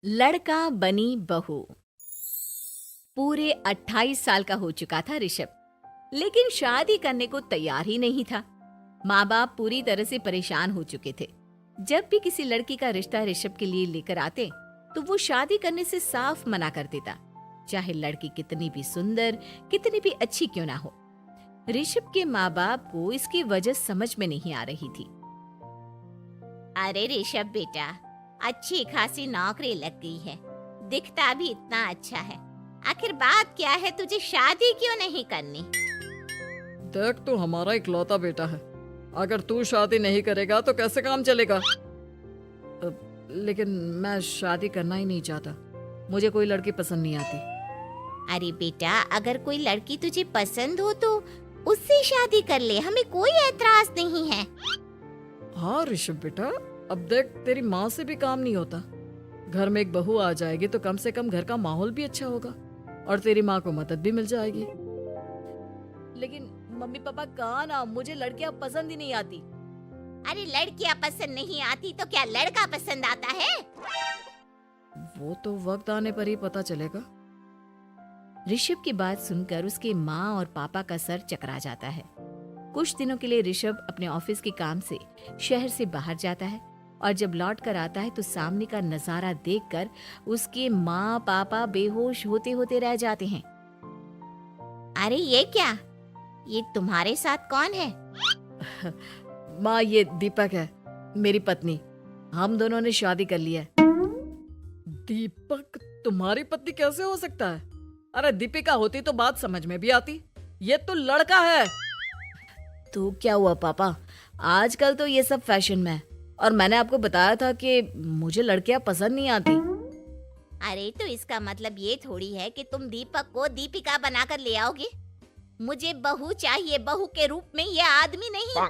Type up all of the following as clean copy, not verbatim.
लड़का बनी बहू। पूरे 28 साल का हो चुका था ऋषभ, लेकिन शादी करने को तैयार ही नहीं था। माँ बाप पूरी तरह से परेशान हो चुके थे। जब भी किसी लड़की का रिश्ता ऋषभ के लिए लेकर आते तो वो शादी करने से साफ मना कर देता, चाहे लड़की कितनी भी सुंदर, कितनी भी अच्छी क्यों ना हो। ऋषभ के माँ बाप को इसकी वजह समझ में नहीं आ रही थी। अरे ऋषभ बेटा, अच्छी खासी नौकरी लग गई है, दिखता भी इतना अच्छा है, आखिर बात क्या है, तुझे शादी क्यों नहीं करनी? देख, तू हमारा इकलौता बेटा है। अगर तू शादी नहीं करेगा तो कैसे काम चलेगा? लेकिन मैं शादी करना ही नहीं चाहता। मुझे कोई लड़की पसंद नहीं आती। अरे बेटा, अगर कोई लड़की तुझे पसंद हो तो उससे शादी कर ले, हमें कोई ऐतराज नहीं है। हाँ ऋषभ बेटा, अब देख, तेरी माँ से भी काम नहीं होता। घर में एक बहू आ जाएगी तो कम से कम घर का माहौल भी अच्छा होगा और तेरी माँ को मदद भी मिल जाएगी। लेकिन मम्मी पापा कहा ना, मुझे लड़कियां पसंद ही नहीं आती। अरे लड़कियां पसंद नहीं आती तो क्या लड़का पसंद आता है? वो तो वक्त आने पर ही पता चलेगा। ऋषभ की बात सुनकर उसके माँ और पापा का सर चकरा जाता है। कुछ दिनों के लिए ऋषभ अपने ऑफिस के काम से शहर से बाहर जाता है और जब लौट कर आता है तो सामने का नजारा देखकर उसके माँ पापा बेहोश होते होते रह जाते हैं। अरे ये क्या, ये तुम्हारे साथ कौन है? माँ, ये दीपक है, मेरी पत्नी। हम दोनों ने शादी कर ली है। दीपक तुम्हारी पत्नी कैसे हो सकता है? अरे दीपिका होती तो बात समझ में भी आती। ये तो लड़का है। तो क्या हुआ पापा, आजकल तो ये सब फैशन में है और मैंने आपको बताया था कि मुझे लड़कियां पसंद नहीं आती। अरे तो इसका मतलब ये थोड़ी है कि तुम दीपक को दीपिका बनाकर ले आओगे। मुझे बहू चाहिए, बहू के रूप में, ये आदमी नहीं।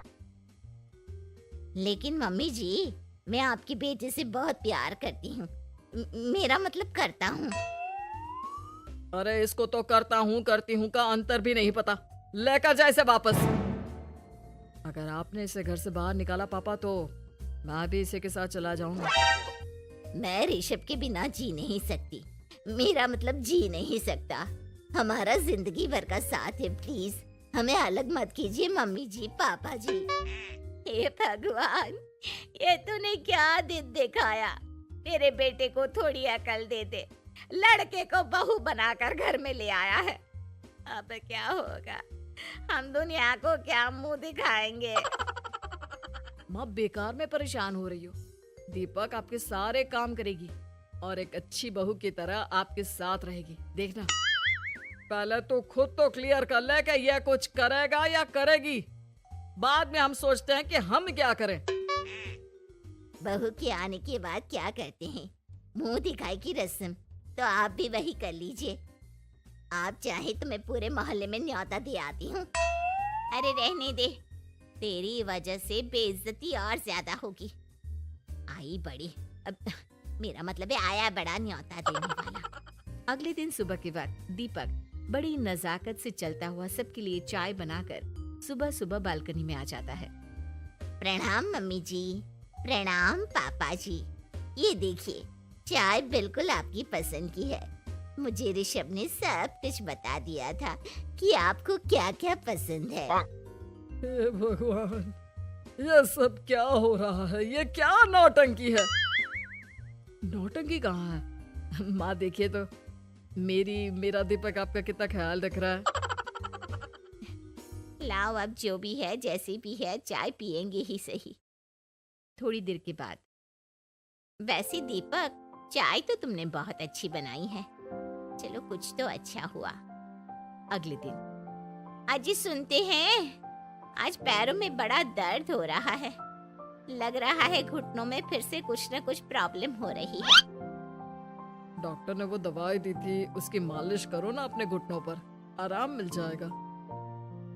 लेकिन मम्मी जी, मैं आपकी बेटे से बहुत प्यार करती हूँ, मेरा मतलब करता हूँ। अरे इसको तो करता हूँ करती हूँ का अंतर भी नहीं पता। लेकर जाए इसे वापस। अगर आपने इसे घर से बाहर निकाला पापा तो मैं भी इसे के साथ चला जाऊंगा। मैं ऋषभ के बिना जी नहीं सकती, मेरा मतलब जी नहीं सकता। हमारा जिंदगी भर का साथ है, प्लीज हमें अलग मत कीजिए मम्मी जी, पापा जी। हे भगवान, ये तूने क्या दिन दिखाया? मेरे बेटे को थोड़ी अकल दे दे, लड़के को बहू बनाकर घर में ले आया है। अब क्या होगा, हम दुनिया को क्या मुंह दिखाएंगे? माँ, बेकार में परेशान हो रही हो। दीपक आपके सारे काम करेगी और एक अच्छी बहू की तरह आपके साथ रहेगी, देखना। पहले तो खुद तो क्लियर कर ले कि यह कुछ करेगा या करेगी, बाद में हम सोचते हैं कि हम क्या करें। बहू के आने के बाद क्या करते हैं, मुंह दिखाई की रस्म, तो आप भी वही कर लीजिए। आप चाहे तो मैं पूरे मोहल्ले में न्योता दे आती हूँ। अरे रहने दे, तेरी वजह से बेइज्जती और ज्यादा होगी। आई बड़ी, अब मेरा मतलब है आया बड़ा न्योता देने वाला। अगले दिन सुबह के वक्त दीपक बड़ी नजाकत से चलता हुआ सबके लिए चाय बनाकर सुबह सुबह बालकनी में आ जाता है। प्रणाम मम्मी जी, प्रणाम पापा जी। ये देखिए, चाय बिल्कुल आपकी पसंद की है। मुझे ऋषभ ने सब कुछ बता दिया था कि आपको क्या क्या पसंद है। हे भगवान, ये सब क्या हो रहा है? ये क्या नौटंकी है? नौटंकी कहाँ है? माँ देखिए तो, मेरा दीपक आपका कितना ख्याल रख रहा है। लाओ, अब जो भी है, जैसी भी है, चाय पियेंगे ही सही। थोड़ी देर के बाद, वैसे दीपक, चाय तो तुमने बहुत अच्छी बनाई है। चलो कुछ तो अच्छा हुआ। अगले दिन, अजी सुनते हैं, आज पैरों में बड़ा दर्द हो रहा है। लग रहा है घुटनों में फिर से कुछ न कुछ प्रॉब्लम हो रही है। डॉक्टर ने वो दवाई दी थी, उसकी मालिश करो ना अपने घुटनों पर, आराम मिल जाएगा।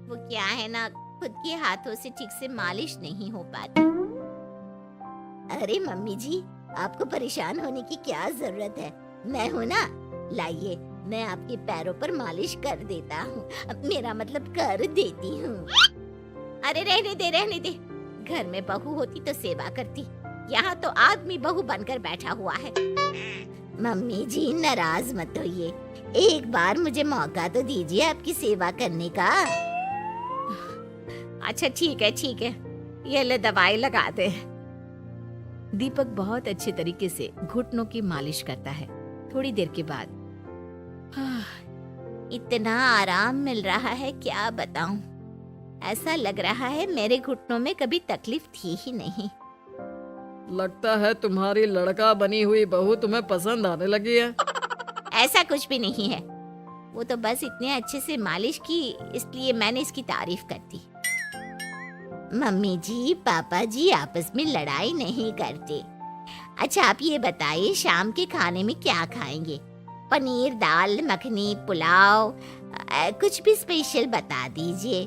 वो क्या है ना, खुद के हाथों से ठीक से मालिश नहीं हो पाती। अरे मम्मी जी, आपको परेशान होने की क्या जरूरत है, मैं हूँ ना। लाइए, मैं आपके पैरों पर मालिश कर देता हूँ, मेरा मतलब कर देती हूँ। अरे रहने दे, रहने दे। घर में बहू होती तो सेवा करती, यहाँ तो आदमी बहू बनकर बैठा हुआ है। मम्मी जी नाराज मत होइए, एक बार मुझे मौका तो दीजिए आपकी सेवा करने का। अच्छा ठीक है, ये ले दवाई लगा दे। दीपक बहुत अच्छे तरीके से घुटनों की मालिश करता है। थोड़ी देर के बाद इतना आराम मिल रहा है क्या बताऊं, ऐसा लग रहा है मेरे घुटनों में कभी तकलीफ थी ही नहीं। लगता है तुम्हारी लड़का बनी हुई बहू तुम्हें पसंद आने लगी है। ऐसा कुछ भी नहीं है, वो तो बस इतने अच्छे से मालिश की इसलिए मैंने इसकी तारीफ कर दी। मम्मी जी पापा जी आपस में लड़ाई नहीं करते। अच्छा आप ये बताइए शाम के खाने में क्या खाएंगे? पनीर दाल मखनी पुलाव कुछ भी स्पेशल बता दीजिए।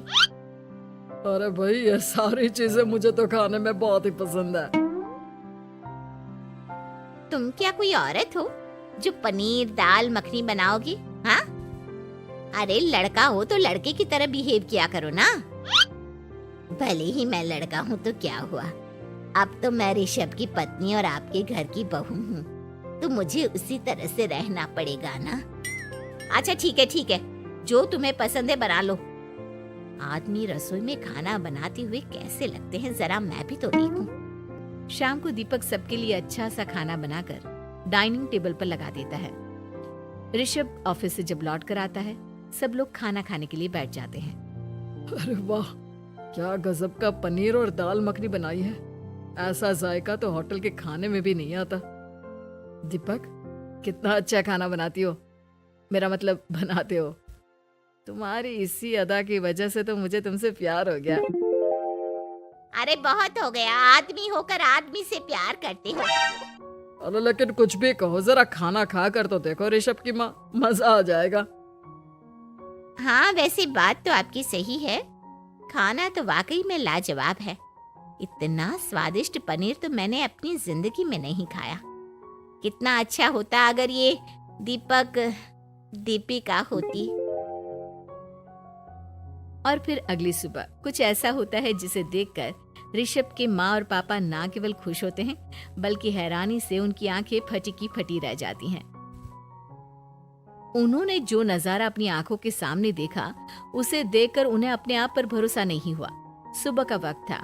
अरे भाई ये सारी चीजें मुझे तो खाने में बहुत ही पसंद है। तुम क्या कोई औरत हो जो पनीर दाल मखनी बनाओगी? हाँ, अरे लड़का हो तो लड़के की तरह बिहेव किया करो ना। भले ही मैं लड़का हूँ तो क्या हुआ, अब तो मैं ऋषभ की पत्नी और आपके घर की बहू हूँ, तो मुझे उसी तरह से रहना पड़ेगा ना। अच्छा ठीक है, जो तुम्हें पसंद है बना लो। आदमी रसोई में खाना बनाते हुए कैसे लगते हैं जरा मैं भी तो देखूं। शाम को दीपक सबके लिए अच्छा सा खाना बनाकर डाइनिंग टेबल पर लगा देता है। ऋषभ ऑफिस से जब लौट कर आता है, सब लोग खाना खाने के लिए बैठ जाते हैं। अरे वाह, क्या गजब का पनीर और दाल मखनी बनाई है। ऐसा जायका तो होटल के खाने में भी नहीं आता। दीपक कितना अच्छा खाना बनाती हो, मेरा मतलब बनाते हो। तुम्हारी इसी अदा की वजह से तो मुझे तुमसे प्यार हो गया। अरे बहुत हो गया, आदमी होकर आदमी से प्यार करते हो। अरे लेकिन कुछ भी कहो, जरा खाना खा कर तो देखो ऋषभ की माँ, मजा आ जाएगा। हाँ वैसे बात तो आपकी सही है, खाना तो वाकई में लाजवाब है। इतना स्वादिष्ट पनीर तो मैंने अपनी जिंदगी में नहीं खाया। कितना अच्छा होता अगर ये दीपिका होती। और फिर अगली सुबह कुछ ऐसा होता है जिसे देखकर ऋषभ के माँ और पापा ना केवल खुश होते हैं बल्कि हैरानी से उनकी आंखें फटी की फटी रह जाती हैं। उन्होंने जो नजारा अपनी आंखों के सामने देखा उसे देखकर उन्हें अपने आप पर भरोसा नहीं हुआ। सुबह का वक्त था,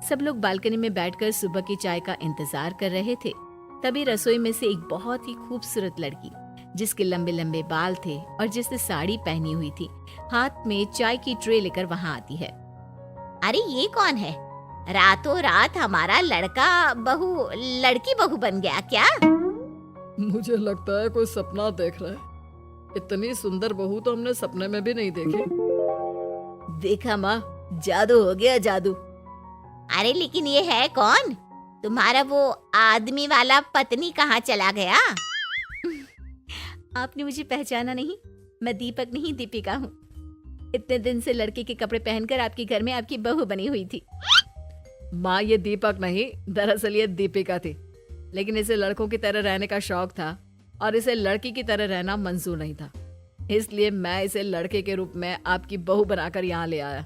सब लोग बालकनी में बैठकर सुबह की चाय का इंतजार कर रहे थे। तभी रसोई में से एक बहुत ही खूबसूरत लड़की जिसके लंबे लंबे बाल थे और जिसने साड़ी पहनी हुई थी, हाथ में चाय की ट्रे लेकर वहां आती है। अरे ये कौन है? रातों रात हमारा लड़की बहू बन गया क्या? मुझे लगता है कोई सपना देख रहा है। इतनी सुंदर बहू तो हमने सपने में भी नहीं देखी। देखा माँ, जादू हो गया जादू। अरे लेकिन ये है कौन? तुम्हारा वो आदमी वाला पत्नी कहाँ चला गया? आपने मुझे पहचाना नहीं? मैं दीपक नहीं दीपिका हूँ। इतने दिन से लड़के के कपड़े पहनकर आपके घर में आपकी बहू बनी हुई थी। माँ ये दीपक नहीं, दरअसल ये दीपिका थी, लेकिन इसे लड़कों की तरह रहने का शौक था और इसे लड़की की तरह रहना मंजूर नहीं था, इसलिए मैं इसे लड़के के रूप में आपकी बहू बनाकर यहाँ ले आया।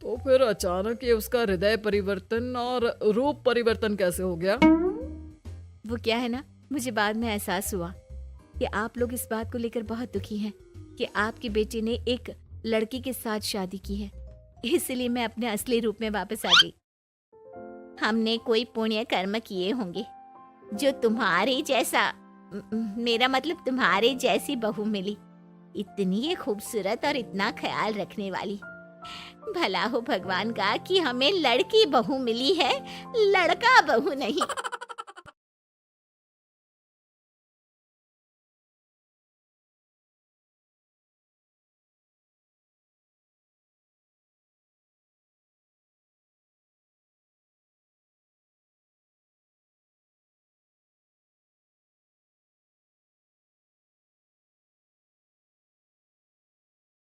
तो फिर अचानक ये उसका हृदय परिवर्तन और रूप परिवर्तन कैसे हो गया? वो क्या है ना, मुझे बाद में एहसास हुआ कि आप लोग इस बात को लेकर बहुत दुखी हैं कि आपकी बेटी ने एक लड़की के साथ शादी की है, इसलिए मैं अपने असली रूप में वापस आ गई। हमने कोई पुण्य कर्म किए होंगे जो तुम्हारे जैसा, मेरा मतलब तुम्हारे जैसी बहू मिली, इतनी खूबसूरत और इतना ख्याल रखने वाली। भला हो भगवान का कि हमें लड़की बहू मिली है, लड़का बहू नहीं।